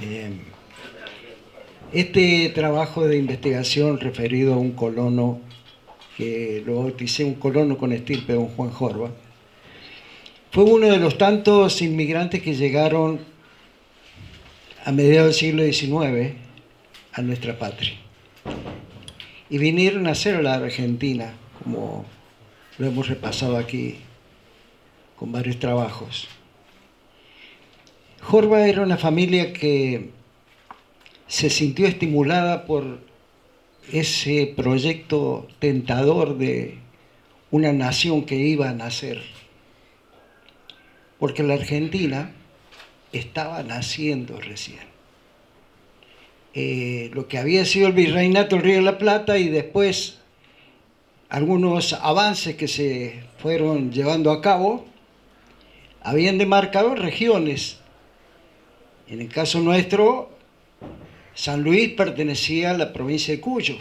Eh, este trabajo de investigación referido a un colono, que lo bauticé un colono con estirpe, don Juan Jorba, fue uno de los tantos inmigrantes que llegaron a mediados del siglo XIX a nuestra patria y vinieron a hacer a la Argentina, como lo hemos repasado aquí con varios trabajos. Jorba era una familia que se sintió estimulada por ese proyecto tentador de una nación que iba a nacer, porque la Argentina estaba naciendo recién. Lo que había sido el virreinato del Río de la Plata y después algunos avances que se fueron llevando a cabo habían demarcado regiones. En el caso nuestro, San Luis pertenecía a la provincia de Cuyo,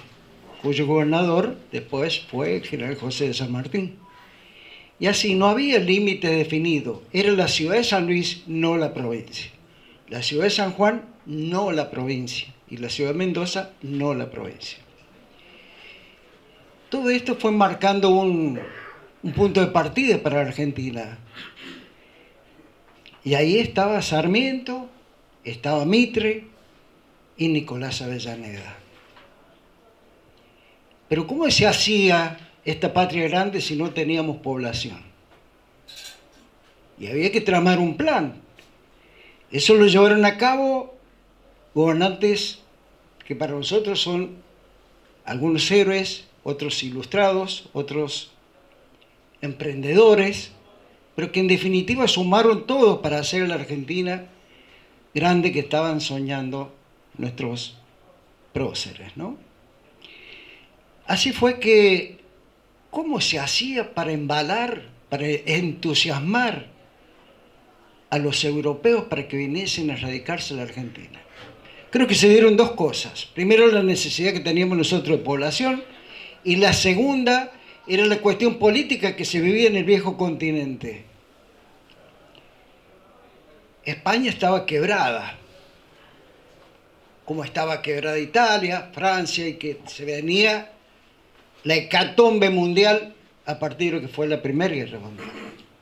cuyo gobernador después fue el general José de San Martín. Y así no había límite definido. Era la ciudad de San Luis, no la provincia. La ciudad de San Juan, no la provincia. Y la ciudad de Mendoza, no la provincia. Todo esto fue marcando un punto de partida para la Argentina. Y ahí estaba Sarmiento, estaba Mitre y Nicolás Avellaneda. Pero ¿cómo se hacía esta patria grande si no teníamos población? Y había que tramar un plan. Eso lo llevaron a cabo gobernantes que para nosotros son algunos héroes, otros ilustrados, otros emprendedores, pero que en definitiva sumaron todo para hacer la Argentina grande que estaban soñando nuestros próceres, ¿no? Así fue que, ¿cómo se hacía para embalar, para entusiasmar a los europeos para que viniesen a radicarse en la Argentina? Creo que se dieron dos cosas. Primero, la necesidad que teníamos nosotros de población, y la segunda era la cuestión política que se vivía en el viejo continente. España estaba quebrada, como estaba quebrada Italia, Francia, y que se venía la hecatombe mundial a partir de lo que fue la Primera Guerra Mundial.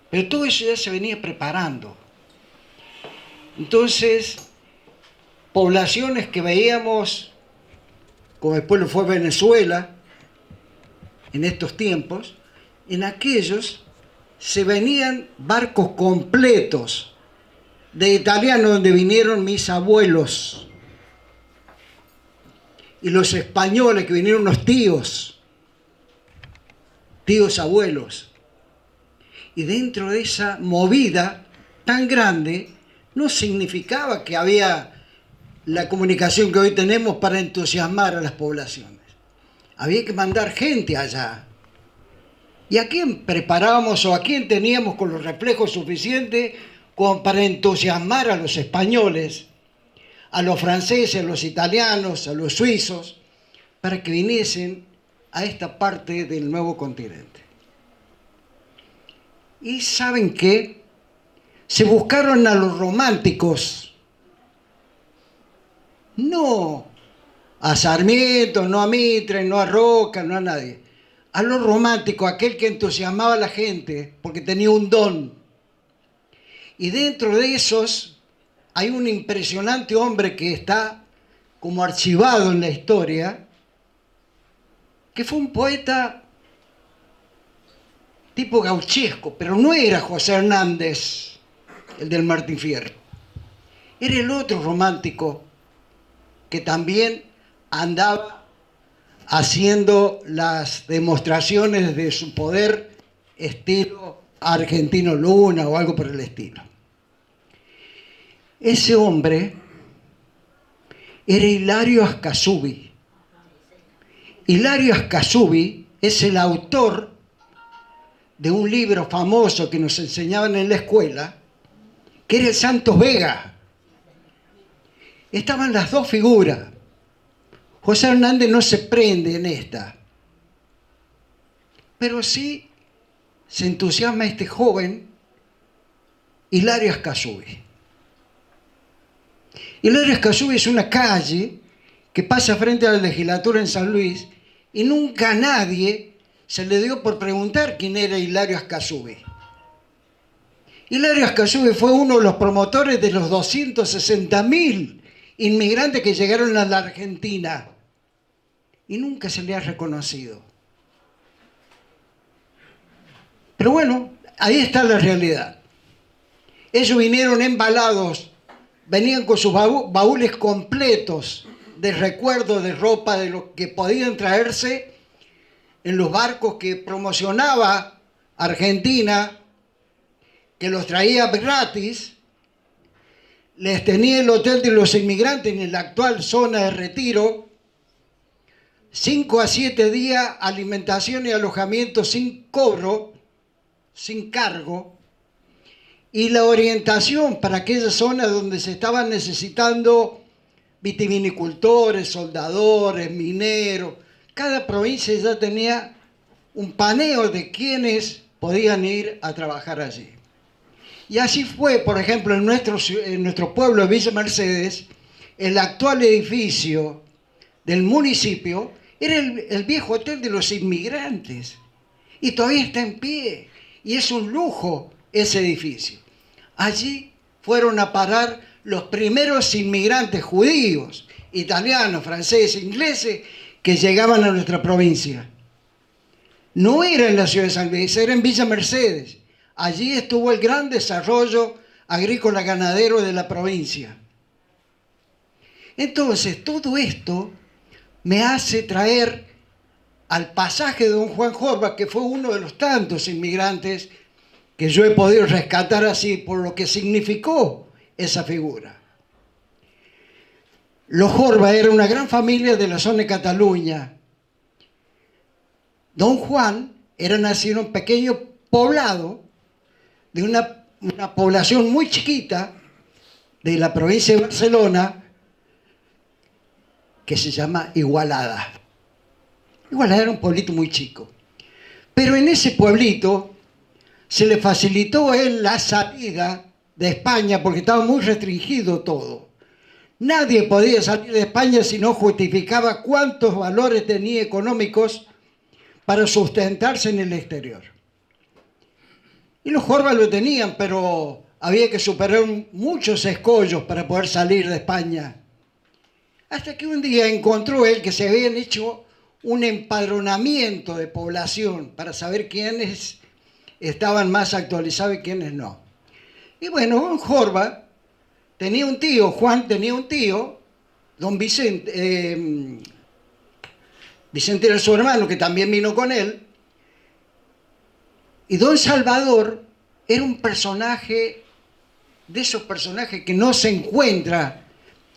Pero todo eso ya se venía preparando. Entonces, poblaciones que veíamos, como después lo fue Venezuela, en estos tiempos, en aquellos se venían barcos completos de italianos donde vinieron mis abuelos, y los españoles que vinieron unos tíos abuelos. Y dentro de esa movida tan grande, no significaba que había la comunicación que hoy tenemos para entusiasmar a las poblaciones. Había que mandar gente allá. ¿Y a quién preparábamos o a quién teníamos con los reflejos suficientes como para entusiasmar a los españoles, a los franceses, a los italianos, a los suizos, para que viniesen a esta parte del nuevo continente? ¿Y saben qué? Se buscaron a los románticos, no a Sarmiento, no a Mitre, no a Roca, no a nadie. A los románticos, aquel que entusiasmaba a la gente porque tenía un don. Y dentro de esos hay un impresionante hombre que está como archivado en la historia, que fue un poeta tipo gauchesco, pero no era José Hernández, el del Martín Fierro. Era el otro romántico que también andaba haciendo las demostraciones de su poder estilo Argentino Luna o algo por el estilo. Ese hombre era Hilario Ascasubi. Hilario Ascasubi es el autor de un libro famoso que nos enseñaban en la escuela, que era el Santos Vega. Estaban las dos figuras. José Hernández no se prende en esta, pero sí se entusiasma este joven Hilario Ascasubi. Hilario Escazú es una calle que pasa frente a la legislatura en San Luis y nunca a nadie se le dio por preguntar quién era Hilario Ascasubi. Hilario Ascasubi fue uno de los promotores de los 260.000 inmigrantes que llegaron a la Argentina y nunca se le ha reconocido. Pero bueno, ahí está la realidad. Ellos vinieron embalados, venían con sus baúles completos de recuerdos, de ropa, de lo que podían traerse en los barcos que promocionaba Argentina, que los traía gratis. Les tenía el Hotel de los Inmigrantes en la actual zona de Retiro, 5 a 7 días, alimentación y alojamiento sin cobro, sin cargo, y la orientación para aquella zona donde se estaban necesitando vitivinicultores, soldadores, mineros. Cada provincia ya tenía un paneo de quienes podían ir a trabajar allí. Y así fue, por ejemplo, en nuestro pueblo de Villa Mercedes, el actual edificio del municipio era el viejo Hotel de los Inmigrantes. Y todavía está en pie. Y es un lujo ese edificio. Allí fueron a parar los primeros inmigrantes judíos, italianos, franceses, ingleses, que llegaban a nuestra provincia. No era en la ciudad de San Luis, era en Villa Mercedes. Allí estuvo el gran desarrollo agrícola ganadero de la provincia. Entonces, todo esto me hace traer al pasaje de don Juan Jorba, que fue uno de los tantos inmigrantes que yo he podido rescatar así por lo que significó esa figura. Los Jorba era una gran familia de la zona de Cataluña. Don Juan era nacido en un pequeño poblado de una población muy chiquita de la provincia de Barcelona que se llama Igualada. Igualada era un pueblito muy chico. Pero en ese pueblito se le facilitó a él la salida de España porque estaba muy restringido todo. Nadie podía salir de España si no justificaba cuántos valores tenía económicos para sustentarse en el exterior. Y los Jorba lo tenían, pero había que superar muchos escollos para poder salir de España. Hasta que un día encontró él que se habían hecho un empadronamiento de población para saber quiénes estaban más actualizados y quiénes no. Y bueno, don Jorba tenía un tío, Juan tenía un tío, don Vicente, Vicente era su hermano que también vino con él, y don Salvador era un personaje, de esos personajes que no se encuentra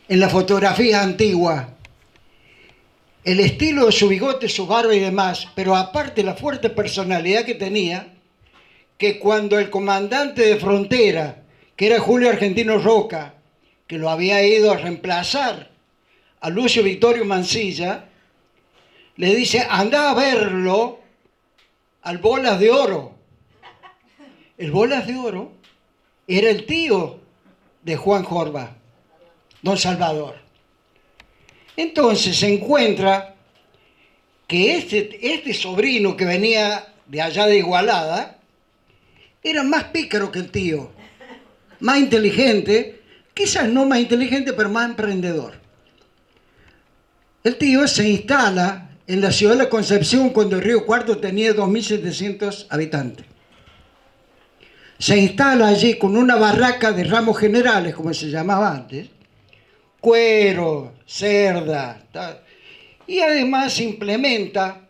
en la fotografía antigua. El estilo de su bigote, su barba y demás, pero aparte la fuerte personalidad que tenía, que cuando el comandante de frontera, que era Julio Argentino Roca, que lo había ido a reemplazar a Lucio Victorio Mansilla, le dice, anda a verlo al Bolas de Oro. El Bolas de Oro era el tío de Juan Jorba, don Salvador. Entonces se encuentra que este sobrino que venía de allá de Igualada era más pícaro que el tío, más inteligente, quizás no más inteligente, pero más emprendedor. El tío se instala en la ciudad de la Concepción cuando el Río Cuarto tenía 2.700 habitantes. Se instala allí con una barraca de ramos generales, como se llamaba antes, cuero, cerda, tal. Y además implementa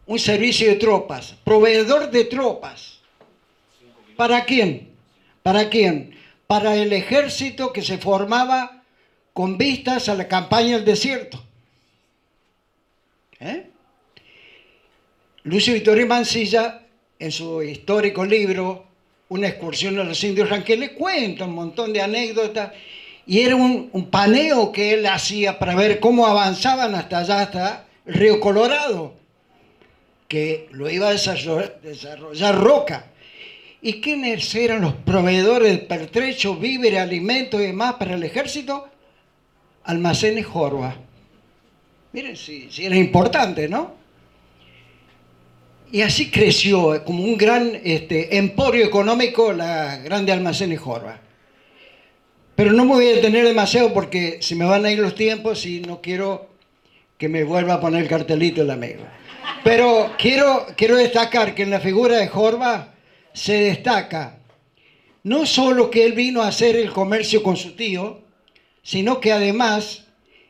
un servicio de tropas, proveedor de tropas. ¿Para quién? ¿Para quién? Para el ejército que se formaba con vistas a la campaña del desierto. Lucio Vittorio Mansilla, en su histórico libro, Una excursión a los indios ranqueles, cuenta un montón de anécdotas, y era un paneo que él hacía para ver cómo avanzaban hasta allá, hasta el río Colorado, que lo iba a desarrollar Roca. ¿Y quiénes eran los proveedores de pertrechos, víveres, alimentos y demás para el ejército? Almacenes Jorba. Miren si era importante, ¿no? Y así creció como un gran emporio económico la grande Almacenes Jorba. Pero no me voy a detener demasiado porque se me van a ir los tiempos y no quiero que me vuelva a poner el cartelito el amigo. Pero quiero destacar que en la figura de Jorba se destaca no solo que él vino a hacer el comercio con su tío, sino que además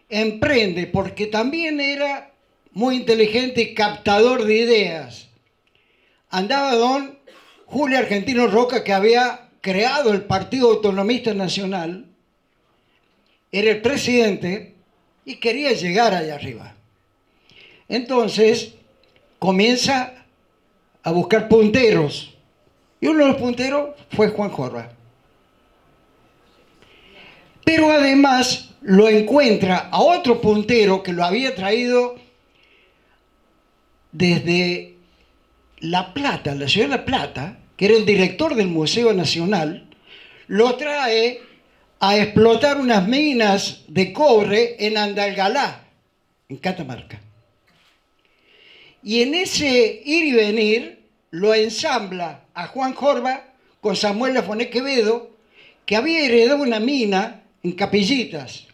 emprende, porque también era muy inteligente y captador de ideas. Andaba don Julio Argentino Roca, que había creado el Partido Autonomista Nacional, era el presidente y quería llegar allá arriba. Entonces comienza a buscar punteros y uno de los punteros fue Juan Jorba. Pero además lo encuentra a otro puntero que lo había traído desde La Plata, la ciudad de La Plata, que era el director del Museo Nacional, lo trae a explotar unas minas de cobre en Andalgalá, en Catamarca. Y en ese ir y venir lo ensambla a Juan Jorba con Samuel Lafoné Quevedo, que había heredado una mina en Capillitas.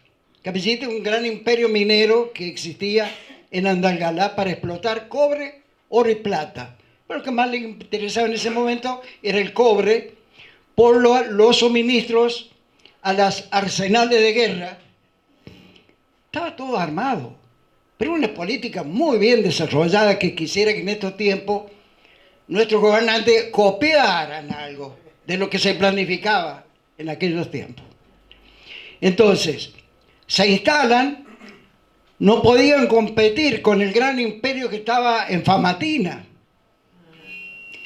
Capillitas es un gran imperio minero que existía en Andalgalá para explotar cobre, oro y plata. Pero lo que más le interesaba en ese momento era el cobre por los suministros a las arsenales de guerra. Estaba todo armado, pero una política muy bien desarrollada que quisiera que en estos tiempos nuestros gobernantes copiaran algo de lo que se planificaba en aquellos tiempos. Entonces, se instalan, no podían competir con el gran imperio que estaba en Famatina.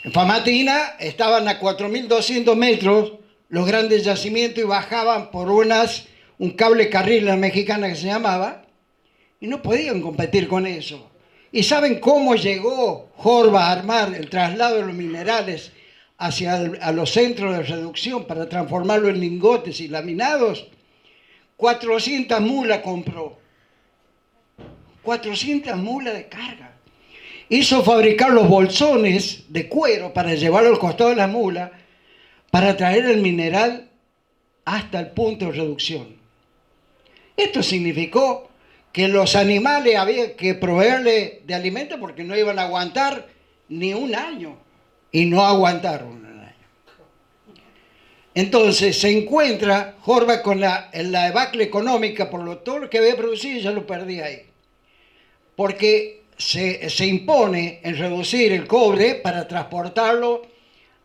En Famatina estaban a 4.200 metros los grandes yacimientos y bajaban por un cable carril a la mexicana que se llamaba, y no podían competir con eso. ¿Y saben cómo llegó Jorba a armar el traslado de los minerales a los centros de reducción para transformarlo en lingotes y laminados? 400 mulas compró. 400 mulas de carga. Hizo fabricar los bolsones de cuero para llevarlo al costado de la mula para traer el mineral hasta el punto de reducción. Esto significó que los animales había que proveerle de alimento porque no iban a aguantar ni un año. Y no aguantaron un año. Entonces se encuentra Jorba con la debacle económica por todo lo que había producido y ya lo perdí ahí. Porque se impone en reducir el cobre para transportarlo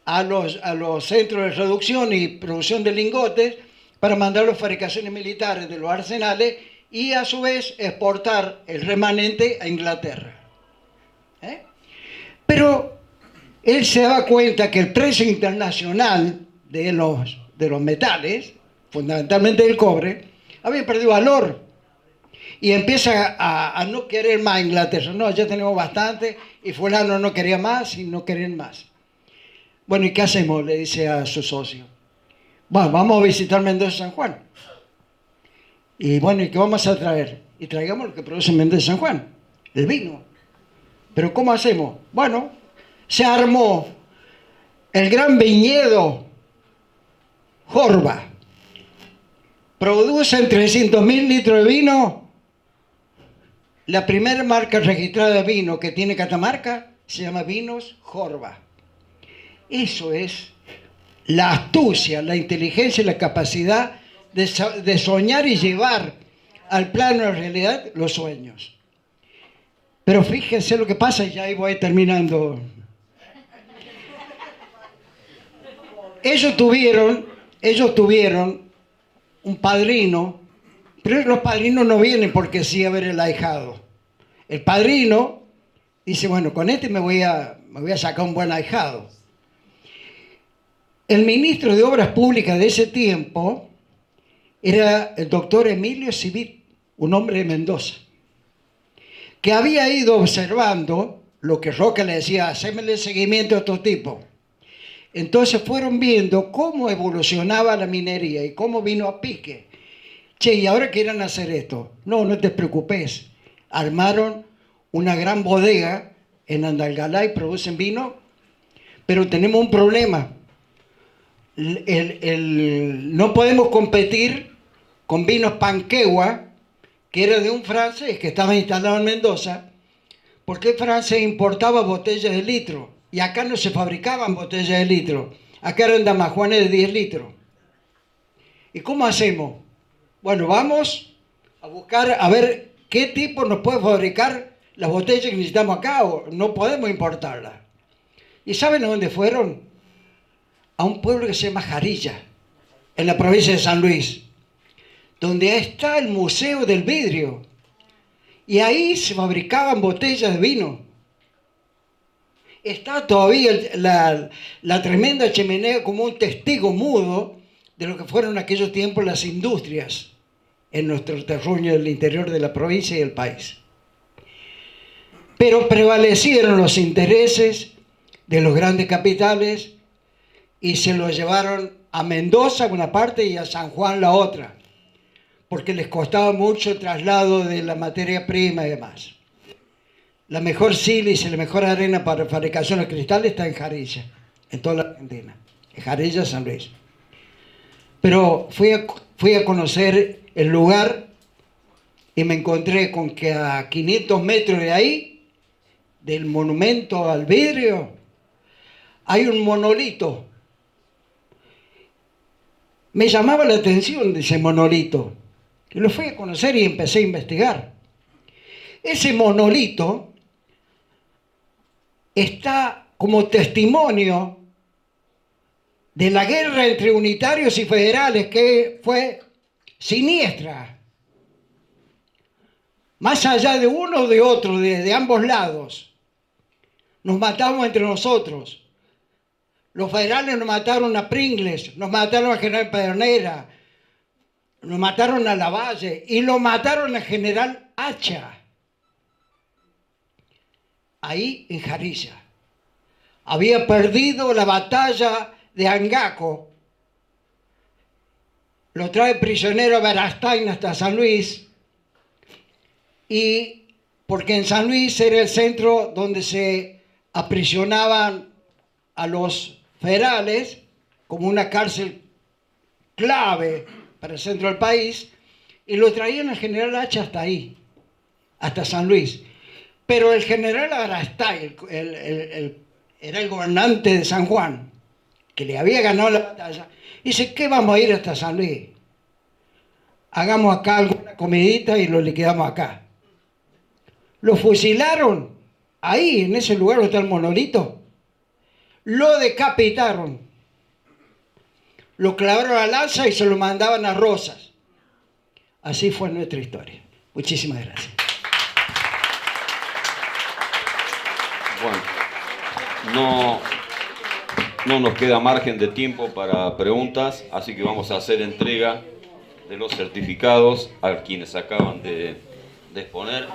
a los centros de reducción y producción de lingotes para mandarlo a fabricaciones militares de los arsenales y a su vez exportar el remanente a Inglaterra. Pero él se daba cuenta que el precio internacional de los metales, fundamentalmente del cobre, había perdido valor. Y empieza a no querer más Inglaterra. No, ya tenemos bastante. Y fulano no quería más y no querían más. Bueno, ¿y qué hacemos? Le dice a su socio. Bueno, vamos a visitar Mendoza San Juan. Y bueno, ¿y qué vamos a traer? Y traigamos lo que produce Mendoza San Juan, el vino. ¿Pero cómo hacemos? Bueno, se armó el gran viñedo Jorba. Producen 300.000 litros de vino. La primera marca registrada de vino que tiene Catamarca se llama Vinos Jorba. Eso es la astucia, la inteligencia y la capacidad de soñar y llevar al plano de realidad los sueños. Pero fíjense lo que pasa, y ya ahí voy terminando. Ellos tuvieron un padrino, pero los padrinos no vienen porque sí a ver el ahijado. El padrino dice, bueno, con este me voy a sacar un buen ahijado. El ministro de Obras Públicas de ese tiempo era el doctor Emilio Civit, un hombre de Mendoza, que había ido observando lo que Roca le decía, hacémele seguimiento a estos tipos. Entonces fueron viendo cómo evolucionaba la minería y cómo vino a pique. Che, ¿y ahora quieren hacer esto? No, no te preocupes. Armaron una gran bodega en Andalgalá y producen vino, pero tenemos un problema. No podemos competir con vinos Panquegua, que era de un francés que estaba instalado en Mendoza, porque Francia importaba botellas de litro y acá no se fabricaban botellas de litro, acá eran damajuanes de 10 litros. ¿Y cómo hacemos? Bueno, vamos a buscar a ver qué tipo nos puede fabricar las botellas que necesitamos acá o no podemos importarlas. ¿Y saben a dónde fueron? A un pueblo que se llama Jarilla, en la provincia de San Luis, donde está el Museo del Vidrio. Y ahí se fabricaban botellas de vino. Está todavía la tremenda chimenea como un testigo mudo de lo que fueron en aquellos tiempos las industrias en nuestro terruño del interior de la provincia y del país. Pero prevalecieron los intereses de los grandes capitales y se lo llevaron a Mendoza una parte y a San Juan la otra, porque les costaba mucho el traslado de la materia prima y demás. La mejor sílice, la mejor arena para fabricación de cristal está en Jarilla, en toda la Argentina, en Jarilla, San Luis. Pero fui a conocer el lugar y me encontré con que a 500 metros de ahí, del monumento al vidrio, hay un monolito. Me llamaba la atención de ese monolito. Y lo fui a conocer y empecé a investigar. Ese monolito está como testimonio de la guerra entre unitarios y federales, que fue siniestra. Más allá de uno o de otro, de ambos lados. Nos matamos entre nosotros. Los federales nos mataron a Pringles, nos mataron a General Pedernera, nos mataron a Lavalle y lo mataron a General Hacha. Ahí en Jarilla. Había perdido la batalla de Angaco. Lo trae prisionero a Berastain hasta San Luis. Y porque en San Luis era el centro donde se aprisionaban a los federales como una cárcel clave para el centro del país, y lo traían al general Hacha hasta ahí, hasta San Luis. Pero el general Arastay, era el gobernante de San Juan, que le había ganado la batalla, dice, ¿qué vamos a ir hasta San Luis? Hagamos acá alguna comidita y lo liquidamos acá. Lo fusilaron ahí, en ese lugar donde está el monolito. Lo decapitaron. Lo clavaron a lanza y se lo mandaban a Rosas. Así fue nuestra historia. Muchísimas gracias. Bueno, no nos queda margen de tiempo para preguntas, así que vamos a hacer entrega de los certificados a quienes acaban de exponer.